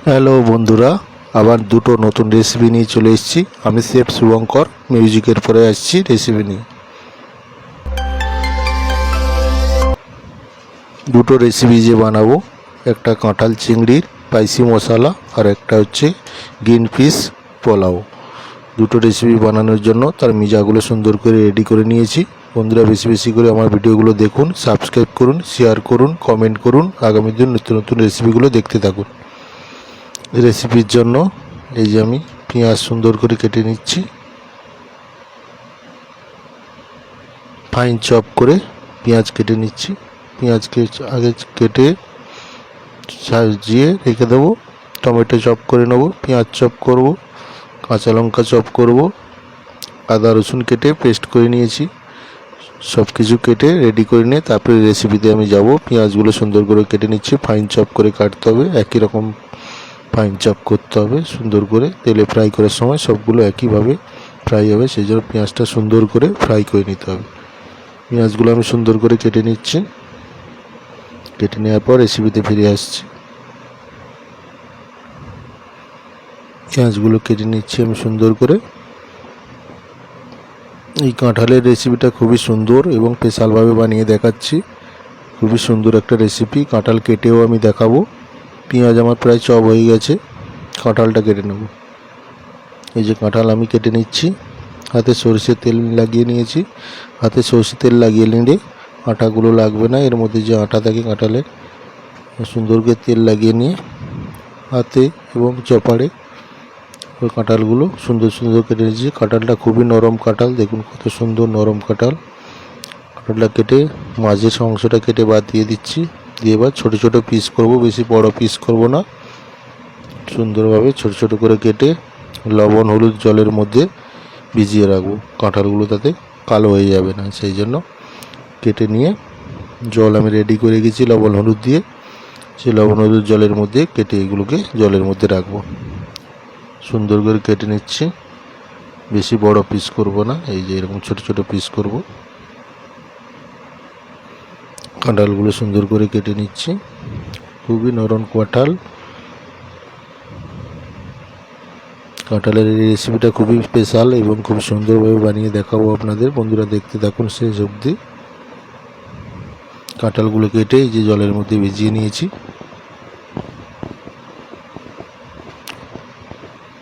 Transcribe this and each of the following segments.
Hello বন্ধুরা, আবার দুটো নতুন রেসিপি নিয়ে চলে এসেছি। আমি শেফ শুভঙ্কর, মিউজিকের পরে আসছি রেসিপি নিয়ে। দুটো রেসিপি যে বানাবো, একটা কাঁঠাল চিংড়ির স্পাইসি মশলা আর একটা হচ্ছে গ্রিন পিস পোলাও। দুটো রেসিপি বানানোর জন্য তার মিজাগুলো সুন্দর করে রেডি করে নিয়েছি। বন্ধুরা, বেশি বেশি করে আমার ভিডিওগুলো দেখুন, সাবস্ক্রাইব করুন, শেয়ার করুন, কমেন্ট করুন। আগামী দিন নতুন নতুন রেসিপিগুলো দেখতে থাকুন। রেসিপির জন্য এই যে আমি পেঁয়াজ সুন্দর করে কেটে নিচ্ছি, ফাইন চপ করে পেঁয়াজ কেটে নিচ্ছি। পেঁয়াজকে আগে কেটে সাজিয়ে রেখে দেবো। টমেটো চপ করে নেবো, পেঁয়াজ চপ করব, কাঁচা লঙ্কা চপ করব, আদা রসুন কেটে পেস্ট করে নিয়েছি। সব কিছু কেটে রেডি করে নিয়ে তারপরে রেসিপিতে আমি যাব। পেঁয়াজগুলো সুন্দর করে কেটে নিচ্ছি, ফাইন চপ করে কাটতে হবে, একই রকম ফাইন চপ করতে হবে সুন্দর করে। তেলে ফ্রাই করার সময় সবগুলো একইভাবে ফ্রাই হবে, সেই জন্য পেঁয়াজটা সুন্দর করে ফ্রাই করে নিতে হবে। পেঁয়াজগুলো আমি সুন্দর করে কেটে নিচ্ছি। কেটে নেওয়ার পর রেসিপিতে ফিরে আসছি। পেঁয়াজগুলো কেটে নিচ্ছি আমি সুন্দর করে। এই কাঁঠালের রেসিপিটা খুবই সুন্দর এবং স্পেশালভাবে বানিয়ে দেখাচ্ছি। খুবই সুন্দর একটা রেসিপি। কাঁঠাল কেটেও আমি দেখাবো। পেঁয়াজ আমার প্রায় চপ হয়ে গেছে, কাঁঠালটা কেটে নেব। এই যে কাঁঠাল আমি কেটে নিচ্ছি। হাতে সরষের তেল লাগিয়ে নিয়েছি। হাতে সরষের তেল লাগিয়ে নিলে আটাগুলো লাগবে না, এর মধ্যে যে আটা থাকে কাঁঠালের। সুন্দর করে তেল লাগিয়ে নিয়ে হাতে এবং চপারে ওই কাঁঠালগুলো সুন্দর সুন্দর কেটে নিয়েছি। কাঁঠালটা খুবই নরম কাঁঠাল, দেখুন কত সুন্দর নরম কাঁঠাল। কাঁঠালটা কেটে মাঝের অংশটা কেটে বাদ দিয়ে দিচ্ছি। দিয়ে এবার ছোটো ছোটো পিস করব, বেশি বড় পিস করব না। সুন্দরভাবে ছোটো ছোটো করে কেটে লবণ হলুদ জলের মধ্যে ভিজিয়ে রাখবো। কাঁঠালগুলো তাতে কালো হয়ে যাবে না, সেই জন্য কেটে নিয়ে জল আমি রেডি করে গেছি লবণ হলুদ দিয়ে। সেই লবণ হলুদ জলের মধ্যে কেটে এগুলোকে জলের মধ্যে রাখবো। সুন্দর করে কেটে নিচ্ছি, বেশি বড় পিস করব না, এই যে এরকম ছোট ছোট পিস করব। কাঁঠালগুলো সুন্দর করে কেটে নিচ্ছি। খুবই নরম কাঁঠাল। কাঁঠালের এই রেসিপিটা খুবই স্পেশাল এবং খুব সুন্দরভাবে বানিয়ে দেখাবো আপনাদের। বন্ধুরা, দেখতে থাকুন শেষ অবধি। কাঁঠালগুলো কেটে এই যে জলের মধ্যে ভিজিয়ে নিয়েছি।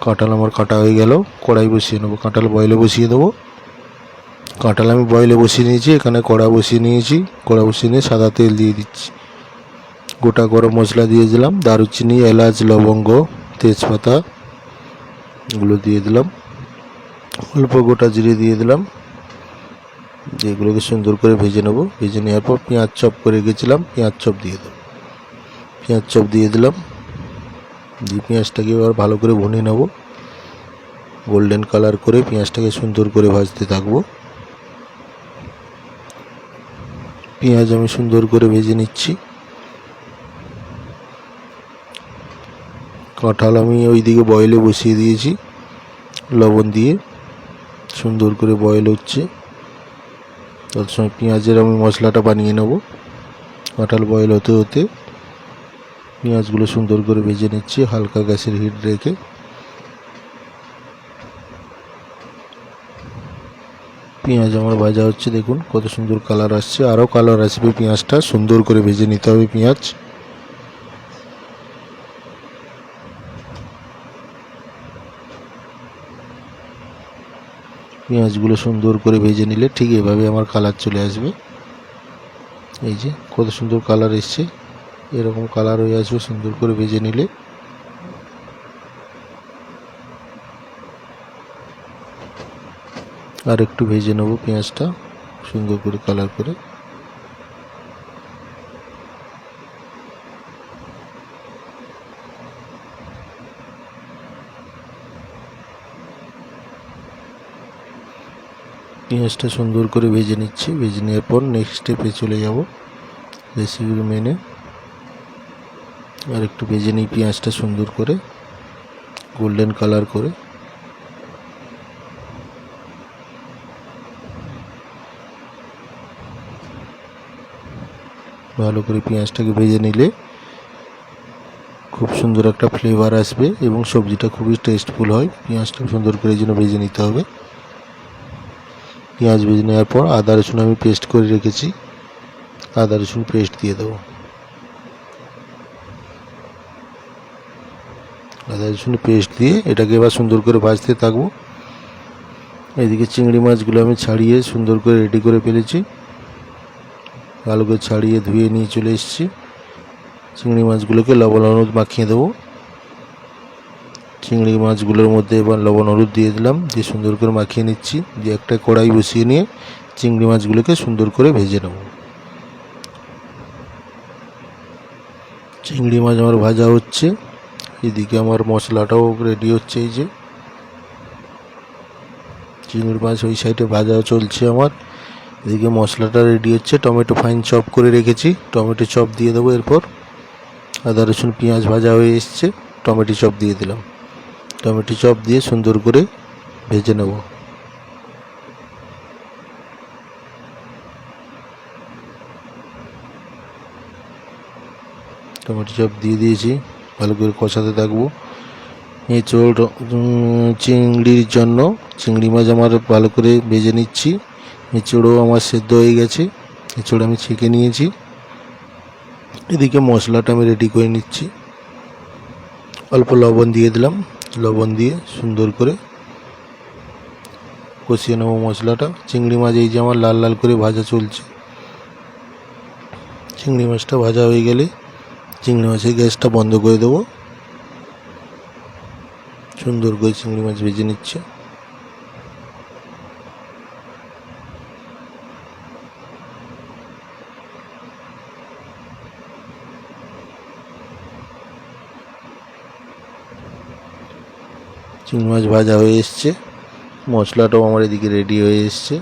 কাঁঠাল আমার কাটা হয়ে গেল। কড়াই বসিয়ে নেবো, কাঁঠাল বয়েলে বসিয়ে দেবো। কাঁঠাল আমি বয়েলে বসিয়ে নিয়েছি। এখানে কড়া বসিয়ে নিয়েছি। কড়া বসিয়ে নিয়ে সাদা তেল দিয়ে দিচ্ছি। গোটা গরম মশলা দিয়ে দিলাম, দারুচিনি এলাচ লবঙ্গ তেজপাতা এগুলো দিয়ে দিলাম। অল্প গোটা জিরে দিয়ে দিলাম। যেগুলোকে সুন্দর করে ভেজে নেবো। ভেজে নেওয়ার পর পেঁয়াজ চপ করে গেছিলাম, পেঁয়াজ চপ দিয়ে দেবো। পেঁয়াজ চপ দিয়ে দিলাম। দিয়ে পেঁয়াজটাকে এবার ভালো করে ভুনে নেব। গোল্ডেন কালার করে পেঁয়াজটাকে সুন্দর করে ভাজতে থাকবো। পেঁয়াজ আমি সুন্দর করে ভেজে নিচ্ছি। কাঁঠাল আমি ওইদিকে বয়েলে বসিয়ে দিয়েছি লবণ দিয়ে। সুন্দর করে বয়েল হচ্ছে, তার সময় পেঁয়াজের আমি মশলাটা বানিয়ে নেব। কাঁঠাল বয়েল হতে হতে পেঁয়াজগুলো সুন্দর করে ভেজে নিচ্ছি হালকা গ্যাসের হিট রেখে। পেঁয়াজ আমার ভাজা হচ্ছে, দেখুন কত সুন্দর কালার আসছে। আরও কালার আসবে, পেঁয়াজটা সুন্দর করে ভেজে নিতে হবে। পেঁয়াজগুলো সুন্দর করে ভেজে নিলে ঠিক এভাবে আমার কালার চলে আসবে। এই যে কত সুন্দর কালার এসছে, এরকম কালার হয়ে আসবে সুন্দর করে ভেজে নিলে। আর একটু ভেজে নেব পেঁয়াজটা সুন্দর করে কালার করে। পেঁয়াজটা সুন্দর করে ভেজে নিচ্ছি। ভেজে নেওয়ার পর নেক্সট স্টেপে চলে যাব রেসিপির মেনে। আর একটু ভেজে নিই পেঁয়াজটা সুন্দর করে গোল্ডেন কালার করে। ভালো করে পেঁয়াজটাকে ভেজে নিলে খুব সুন্দর একটা ফ্লেভার আসবে এবং সবজিটা খুবই টেস্টফুল হয়। পেঁয়াজটা সুন্দর করে এই জন্য ভেজে নিতে হবে। পেঁয়াজ ভেজে নেওয়ার পর আদা রসুন আমি পেস্ট করে রেখেছি, আদা রসুন পেস্ট দিয়ে দেবো। আদা রসুন পেস্ট দিয়ে এটাকে এবার সুন্দর করে ভাজতে থাকবো। এদিকে চিংড়ি মাছগুলো আমি ছাড়িয়ে সুন্দর করে রেডি করে ফেলেছি, ভালো করে ছাড়িয়ে ধুয়ে নিয়ে চলে এসেছি। চিংড়ি মাছগুলোকে লবণ হলুদ মাখিয়ে দেবো। চিংড়ি মাছগুলোর মধ্যে এবার লবণ হলুদ দিয়ে দিলাম, দিয়ে সুন্দর করে মাখিয়ে নিচ্ছি। দিয়ে একটা কড়াই বসিয়ে নিয়ে চিংড়ি মাছগুলোকে সুন্দর করে ভেজে নেব। চিংড়ি মাছ আমার ভাজা হচ্ছে, এদিকে আমার মশলাটাও রেডি হচ্ছে। এই যে চিংড়ি মাছ ওই সাইডে ভাজা চলছে আমার, এদিকে মশলাটা রেডি হচ্ছে। টমেটো ফাইন চপ করে রেখেছি, টমেটো চপ দিয়ে দেবো। এরপর আদা রসুন পেঁয়াজ ভাজা হয়ে এসছে, টমেটো চপ দিয়ে দিলাম। টমেটো চপ দিয়ে সুন্দর করে ভেজে নেব। টমেটো চপ দিয়ে দিয়েছি, ভালো করে কষাতে থাকবো। এঁচোড় চিংড়ির জন্য চিংড়ি মাছ আমার ভালো করে ভেজে নিচ্ছি। এঁচোড়ও আমার সেদ্ধ হয়ে গেছে, এঁচোড় আমি ছেঁকে নিয়েছি। এদিকে মশলাটা আমি রেডি করে নিচ্ছি। অল্প লবণ দিয়ে দিলাম, লবণ দিয়ে সুন্দর করে কষিয়ে নেবো মশলাটা। চিংড়ি মাছ এই যে আমার লাল লাল করে ভাজা চলছে। চিংড়ি মাছটা ভাজা হয়ে গেলে চিংড়ি মাছের গ্যাসটা বন্ধ করে দেবো। সুন্দর করে চিংড়ি মাছ ভেজে নিচ্ছে। চিংড়ি মাছ ভাজা হয়ে এসছে, মশলাটাও আমার এদিকে রেডি হয়ে এসছে।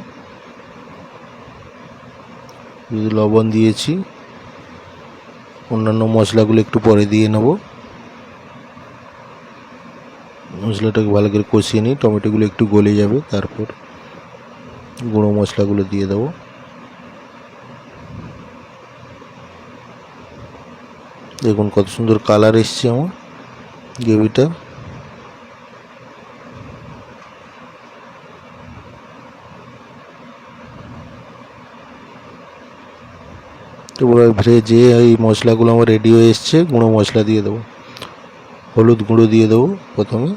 লবণ দিয়েছি, অন্যান্য মশলাগুলো একটু পরে দিয়ে নেব। মশলাটাকে ভালো করে কষিয়ে নিই, টমেটোগুলো একটু গলে যাবে, তারপর গুঁড়ো মশলাগুলো দিয়ে দেবো। দেখুন কত সুন্দর কালার এসছে আমার গ্রেভিটা। এবার ভেজে এই মশলাগুলো আমার রেডি হয়ে এসছে, গুঁড়ো মশলা দিয়ে দেবো। হলুদ গুঁড়ো দিয়ে দেবো প্রথমে,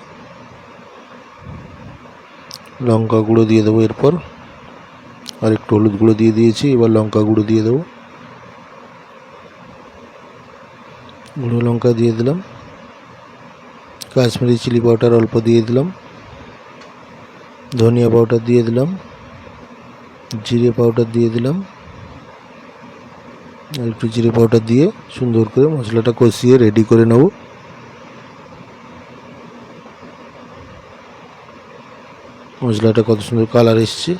লঙ্কা গুঁড়ো দিয়ে দেবো। এরপর আর একটু হলুদ গুঁড়ো দিয়ে দিয়েছি, এবার লঙ্কা গুঁড়ো দিয়ে দেবো। গুঁড়ো লঙ্কা দিয়ে দিলাম, কাশ্মীরি চিলি পাউডার অল্প দিয়ে দিলাম, ধনিয়া পাউডার দিয়ে দিলাম, জিরে পাউডার দিয়ে দিলাম। আর একটু জিরে পাউডার দিয়ে সুন্দর করে মশলাটা কষিয়ে রেডি করে নেব। মশলাটা কত সুন্দর কালার এসছে।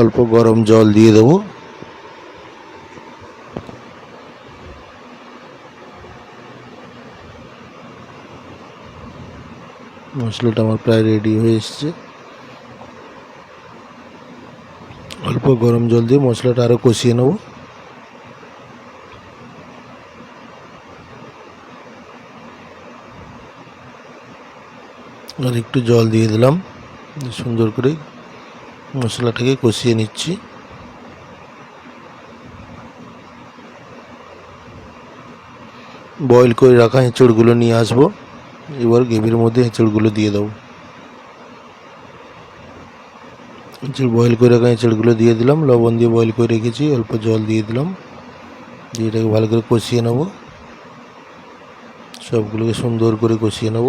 অল্প গরম জল দিয়ে দেবো। মশলাটা আমার প্রায় রেডি হয়ে এসছে। অল্প গরম জল দিয়ে মশলাটা আরও কষিয়ে নেব। আর একটু জল দিয়ে দিলাম, সুন্দর করে মশলাটাকে কষিয়ে নিচ্ছি। বয়েল করে রাখা এঁচড়গুলো নিয়ে আসবো। এবার গ্রেভির মধ্যে এঁচড়গুলো দিয়ে দেবো। বয়েল করে রাখা এঁচড়গুলো দিয়ে দিলাম, লবণ দিয়ে বয়েল করে রেখেছি, অল্প জল দিয়ে দিলাম, দিয়ে এটাকে ভালো করে কষিয়ে নেব। সবগুলোকে সুন্দর করে কষিয়ে নেব।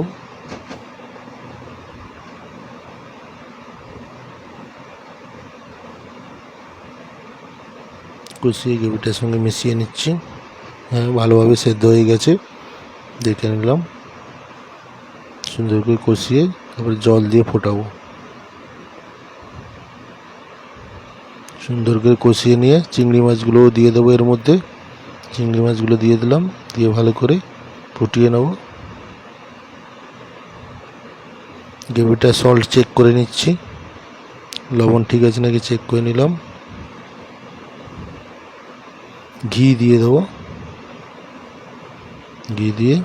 কষিয়ে গ্রেভিটার সঙ্গে মিশিয়ে নিচ্ছি। হ্যাঁ, ভালোভাবে সেদ্ধ হয়ে গেছে, দেখে নিলাম। সুন্দর করে কষিয়ে তারপরে জল দিয়ে ফোটাবো। সুন্দর করে কষিয়ে নিয়ে চিংড়ি মাছগুলোও দিয়ে দেবো এর মধ্যে। চিংড়ি মাছগুলো দিয়ে দিলাম, দিয়ে ভালো করে ফুটিয়ে নেব। গ্রেভিটা সল্ট চেক করে নিচ্ছি, লবণ ঠিক আছে নাকি চেক করে নিলাম। ঘি দিয়ে দেবো, ঘি দিয়ে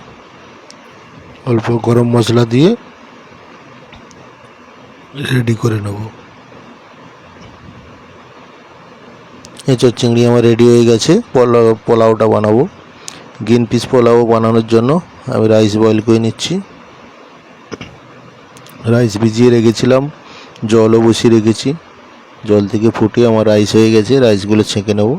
অল্প গরম মশলা দিয়ে রেডি করে নেব। এঁচোড় চিংড়ি আমার রেডি হয়ে গেছে। পোলাওটা বানাবো। গ্রিন পিস পোলাও বানানোর জন্য আমি রাইস বয়েল করে নিচ্ছি। রাইস ভিজিয়ে রেখেছিলাম, জলও বসিয়ে রেখেছি। জল থেকে ফুটে আমার রাইস হয়ে গেছে। রাইসগুলো ছেঁকে নেব।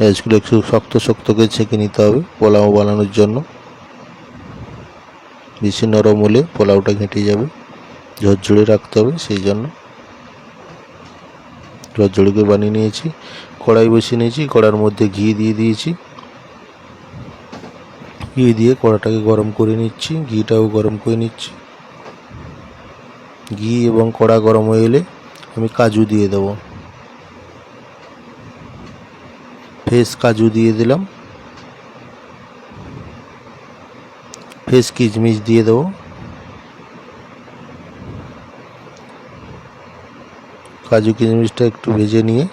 রাইসগুলো একটু শক্ত শক্ত করে ছেঁকে নিতে হবে পোলাও বানানোর জন্য। বেশি নরম হলে পোলাওটা ঘেঁটে যাবে, ঝরঝরে রাখতে হবে, সেই জন্য ঝরঝরে করে বানিয়ে নিয়েছি। কড়াই বসিয়ে নিয়েছি, কড়ার মধ্যে ঘি দিয়ে দিয়েছি। ঘি দিয়ে কড়াটাকে গরম করে নিচ্ছি, ঘিটাও গরম করে নিচ্ছি। ঘি এবং কড়া গরম হয়ে এলে আমি কাজু দিয়ে দেব। ফ্রেশ কাজু দিয়ে দিলাম, ফ্রেশ কিশমিশ দিয়ে দেবো। কাজু কিশমিশটা একটু ভেজে নিয়ে,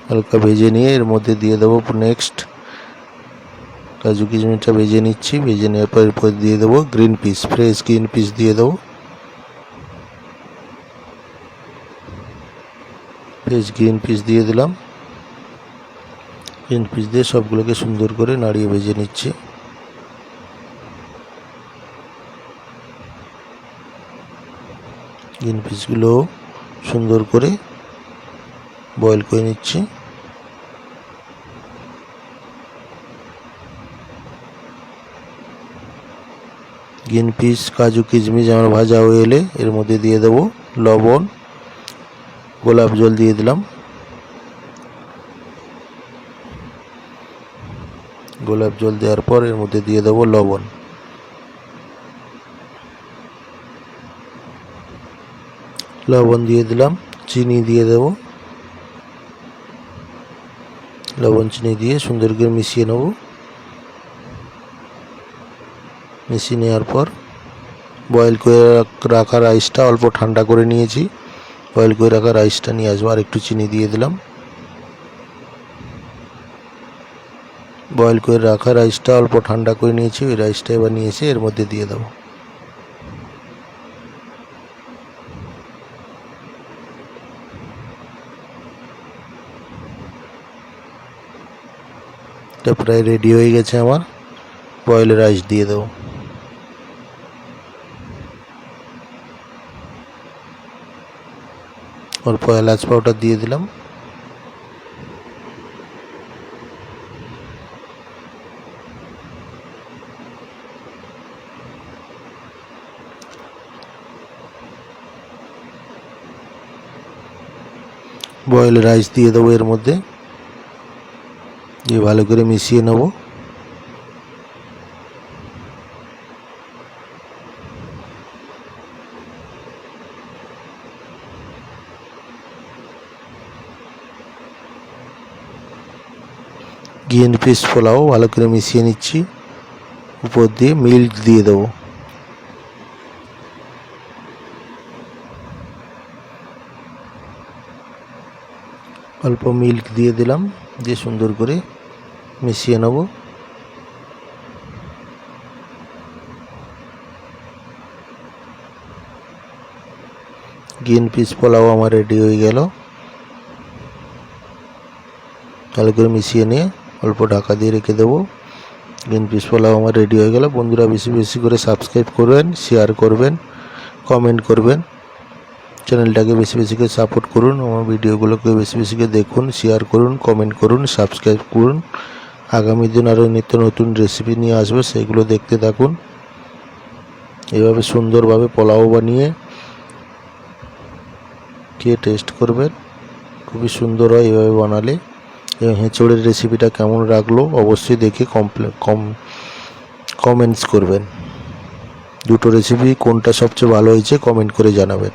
হালকা ভেজে নিয়ে এর মধ্যে দিয়ে দেবো নেক্সট। কাজু কিশমিশটা ভেজে নিচ্ছি। ভেজে নেওয়ার পর এরপর দিয়ে দেবো green piece, fresh green piece দিয়ে দেবো। ফ্রেশ গ্রিন পিস দিয়ে দিলাম। গ্রিন পিস দিয়ে সবগুলোকে সুন্দর করে নাড়িয়ে ভেজে নিচ্ছি। গ্রিন পিসগুলো সুন্দর করে বয়েল করে নিচ্ছি। গ্রিন পিস কাজু কিশমিশ আমার ভাজা হয়ে এলে এর মধ্যে দিয়ে দেবো লবণ, গোলাপ জল দিয়ে দিলাম। গোলাপ জল দেওয়ার পর এর মধ্যে দিয়ে দেবো লবণ। লবণ দিয়ে দিলাম, চিনি দিয়ে দেবো। লবণ চিনি দিয়ে সুন্দর করে মিশিয়ে নেব। মিশিয়ে নেওয়ার পর বয়েল করে রাখা রাইসটা অল্প ঠান্ডা করে নিয়েছি। বয়েল করে রাখা রাইসটা নিয়ে আসবো, আর একটু চিনি দিয়ে দিলাম। বয়েল করে রাখা রাইসটা অল্প ঠান্ডা করে নিয়েছি। ওই রাইসটা এবার নিয়ে এসে এর মধ্যে দিয়ে দেবো। এটা প্রায় রেডি হয়ে গেছে আমার। বয়েল রাইস দিয়ে দেবো। অল্প এলাচ পাউডার দিয়ে দিলাম। বয়েল রাইস দিয়ে দেবো এর মধ্যে, দিয়ে ভালো করে মিশিয়ে নেব। গ্রিন পিস পোলাও ভালো করে মিশিয়ে নিচ্ছি। উপর দিয়ে মিল্ক দিয়ে দেবো। অল্প মিল্ক দিয়ে দিলাম, দিয়ে সুন্দর করে মিশিয়ে নেব। গ্রিন পিস পোলাও আমার রেডি হয়ে গেল। ভালো করে মিশিয়ে নিয়ে অল্প ঢাকা দিয়ে রেখে দেবো। গ্রিন পিস পোলাও আমার রেডি হয়ে গেল। বন্ধুরা বেশি বেশি করে সাবস্ক্রাইব করবেন, শেয়ার করবেন, কমেন্ট করবেন। চ্যানেলটাকে বেশি বেশি করে সাপোর্ট করুন। আমার ভিডিওগুলোকে বেশি বেশি করে দেখুন, শেয়ার করুন, কমেন্ট করুন, সাবস্ক্রাইব করুন। আগামী দিন আরও নিত্য নতুন রেসিপি নিয়ে আসবে, সেগুলো দেখতে থাকুন। এভাবে সুন্দরভাবে পোলাও বানিয়ে খেয়ে টেস্ট করবেন, খুবই সুন্দর হয় এভাবে বানালে। এবং এঁচোড়ের রেসিপিটা কেমন লাগলো অবশ্যই দেখে কমেন্টস করবেন। দুটো রেসিপি কোনটা সবচেয়ে ভালো হয়েছে কমেন্ট করে জানাবেন।